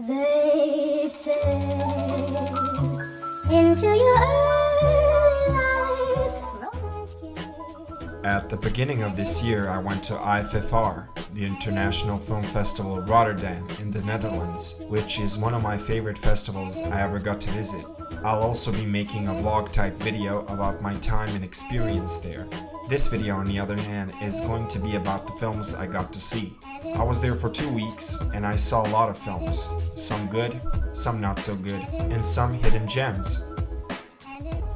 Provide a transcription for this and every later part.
They say into your early life, romance can. At the beginning of this year, I went to IFFR, the International Film Festival Rotterdam in the Netherlands, which is one of my favorite festivals I ever got to visit. I'll also be making a vlog type video about my time and experience there. This video, on the other hand, is going to be about the films I got to see. I was there for 2 weeks and I saw a lot of films, some good, some not so good, and some hidden gems.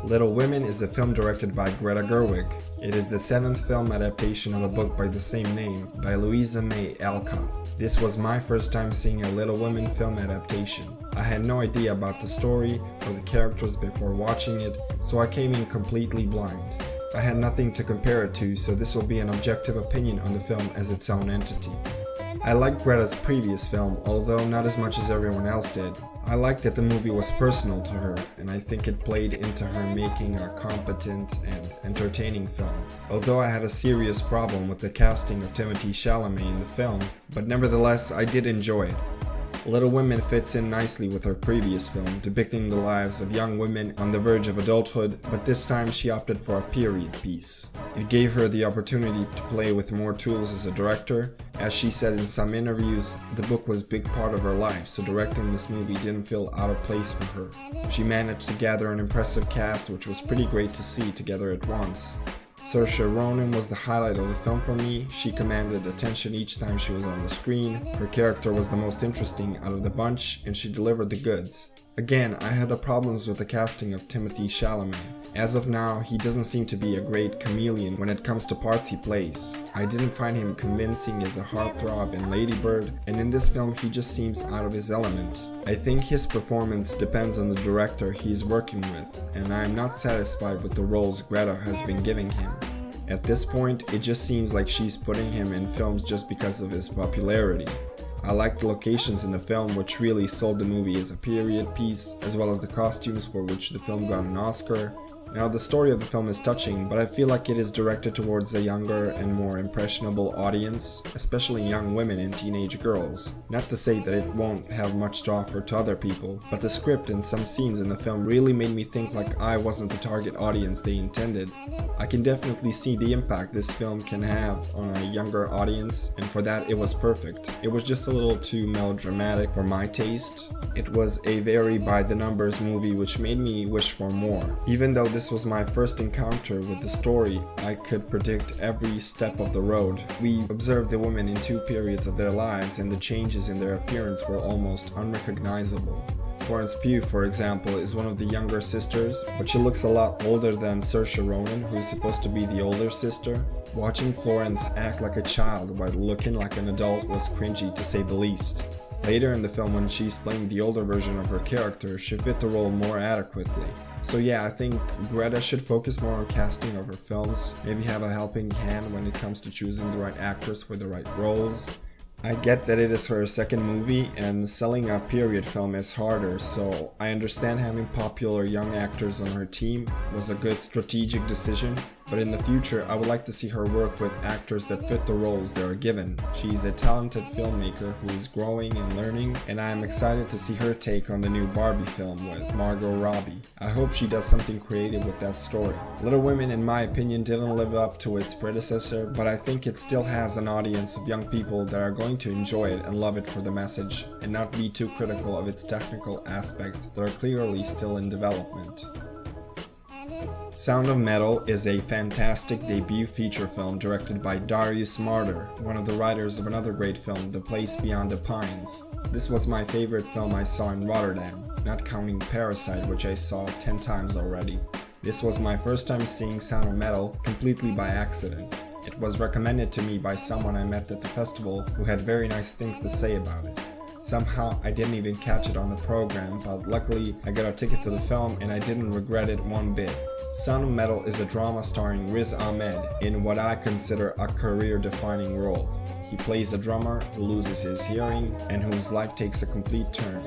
Little Women is a film directed by Greta Gerwig. It is the 7th film adaptation of a book by the same name by Louisa May Alcott. This was my first time seeing a Little Women film adaptation. I had no idea about the story or the characters before watching it, so I came in completely blind. I had nothing to compare it to, so this will be an objective opinion on the film as its own entity. I liked Greta's previous film, although not as much as everyone else did. I liked that the movie was personal to her, and I think it played into her making a competent and entertaining film. Although I had a serious problem with the casting of Timothée Chalamet in the film, but nevertheless I did enjoy it. Little Women fits in nicely with her previous film, depicting the lives of young women on the verge of adulthood, but this time she opted for a period piece. It gave her the opportunity to play with more tools as a director. As she said in some interviews, the book was a big part of her life, so directing this movie didn't feel out of place for her. She managed to gather an impressive cast, which was pretty great to see together at once. Saoirse Ronan was the highlight of the film for me. She commanded attention each time she was on the screen. Her character was the most interesting out of the bunch, and she delivered the goods. Again, I had the problems with the casting of Timothée Chalamet. As of now, he doesn't seem to be a great chameleon when it comes to parts he plays. I didn't find him convincing as a heartthrob in Lady Bird, and in this film he just seems out of his element. I think his performance depends on the director he's working with, and I am not satisfied with the roles Greta has been giving him. At this point, it just seems like she's putting him in films just because of his popularity. I liked the locations in the film, which really sold the movie as a period piece, as well as the costumes for which the film got an Oscar. Now, the story of the film is touching, but I feel like it is directed towards a younger and more impressionable audience, especially young women and teenage girls. Not to say that it won't have much to offer to other people, but the script and some scenes in the film really made me think like I wasn't the target audience they intended. I can definitely see the impact this film can have on a younger audience, and for that it was perfect. It was just a little too melodramatic for my taste. It was a very by-the-numbers movie which made me wish for more. Even though this was my first encounter with the story, I could predict every step of the road. We observed the women in 2 periods of their lives, and the changes in their appearance were almost unrecognizable. Florence Pugh, for example, is one of the younger sisters, but she looks a lot older than Saoirse Ronan, who is supposed to be the older sister. Watching Florence act like a child while looking like an adult was cringy to say the least. Later in the film, when she's playing the older version of her character, she fit the role more adequately. So yeah, I think Greta should focus more on casting of her films, maybe have a helping hand when it comes to choosing the right actors for the right roles. I get that it is her second movie, and selling a period film is harder, so I understand having popular young actors on her team was a good strategic decision. But in the future, I would like to see her work with actors that fit the roles they are given. She's a talented filmmaker who is growing and learning, and I am excited to see her take on the new Barbie film with Margot Robbie. I hope she does something creative with that story. Little Women, in my opinion, didn't live up to its predecessor, but I think it still has an audience of young people that are going to enjoy it and love it for the message, and not be too critical of its technical aspects that are clearly still in development. Sound of Metal is a fantastic debut feature film directed by Darius Marder, one of the writers of another great film, The Place Beyond the Pines. This was my favorite film I saw in Rotterdam, not counting Parasite, which I saw 10 times already. This was my first time seeing Sound of Metal completely by accident. It was recommended to me by someone I met at the festival who had very nice things to say about it. Somehow I didn't even catch it on the program, but luckily I got a ticket to the film and I didn't regret it one bit. Sound of Metal is a drama starring Riz Ahmed in what I consider a career-defining role. He plays a drummer who loses his hearing and whose life takes a complete turn.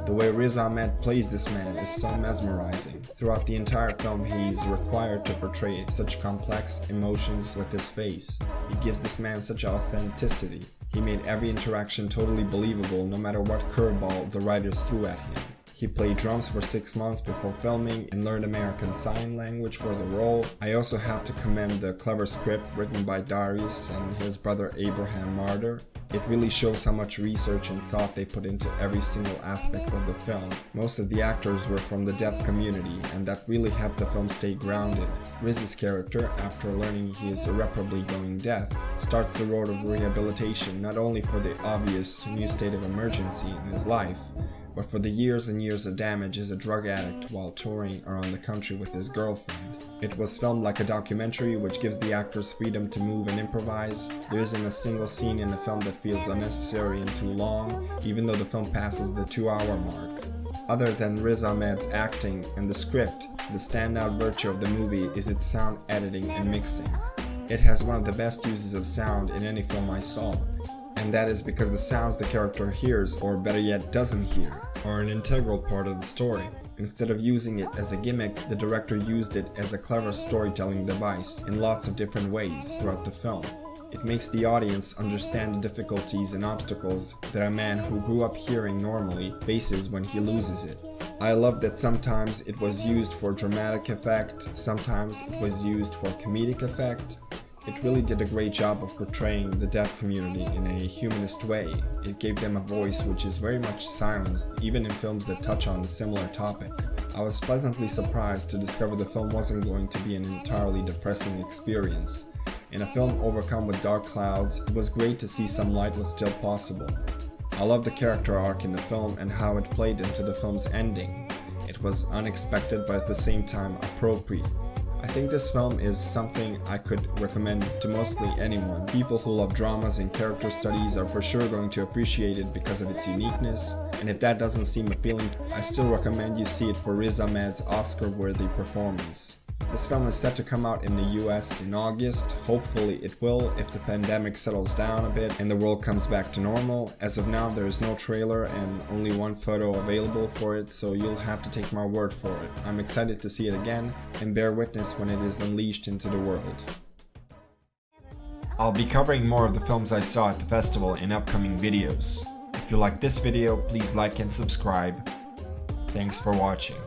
The way Riz Ahmed plays this man is so mesmerizing. Throughout the entire film, he's required to portray such complex emotions with his face. He gives this man such authenticity. He made every interaction totally believable no matter what curveball the writers threw at him. He played drums for 6 months before filming and learned American Sign Language for the role. I also have to commend the clever script written by Darius and his brother Abraham Marder. It really shows how much research and thought they put into every single aspect of the film. Most of the actors were from the deaf community, and that really helped the film stay grounded. Riz's character, after learning he is irreparably going deaf, starts the road of rehabilitation not only for the obvious new state of emergency in his life, but for the years and years of damage as a drug addict while touring around the country with his girlfriend. It was filmed like a documentary, which gives the actors freedom to move and improvise. There isn't a single scene in the film that feels unnecessary and too long, even though the film passes the 2-hour mark. Other than Riz Ahmed's acting and the script, the standout virtue of the movie is its sound editing and mixing. It has one of the best uses of sound in any film I saw. And that is because the sounds the character hears, or better yet doesn't hear, are an integral part of the story. Instead of using it as a gimmick, the director used it as a clever storytelling device in lots of different ways throughout the film. It makes the audience understand the difficulties and obstacles that a man who grew up hearing normally faces when he loses it. I love that sometimes it was used for dramatic effect, sometimes it was used for comedic effect. It really did a great job of portraying the deaf community in a humanist way. It gave them a voice which is very much silenced, even in films that touch on a similar topic. I was pleasantly surprised to discover the film wasn't going to be an entirely depressing experience. In a film overcome with dark clouds, it was great to see some light was still possible. I love the character arc in the film and how it played into the film's ending. It was unexpected but at the same time appropriate. I think this film is something I could recommend to mostly anyone. People who love dramas and character studies are for sure going to appreciate it because of its uniqueness, and if that doesn't seem appealing, I still recommend you see it for Riz Ahmed's Oscar-worthy performance. This film is set to come out in the US in August. Hopefully it will if the pandemic settles down a bit and the world comes back to normal. As of now, there is no trailer and only one photo available for it, so you'll have to take my word for it. I'm excited to see it again and bear witness when it is unleashed into the world. I'll be covering more of the films I saw at the festival in upcoming videos. If you like this video, please like and subscribe. Thanks for watching.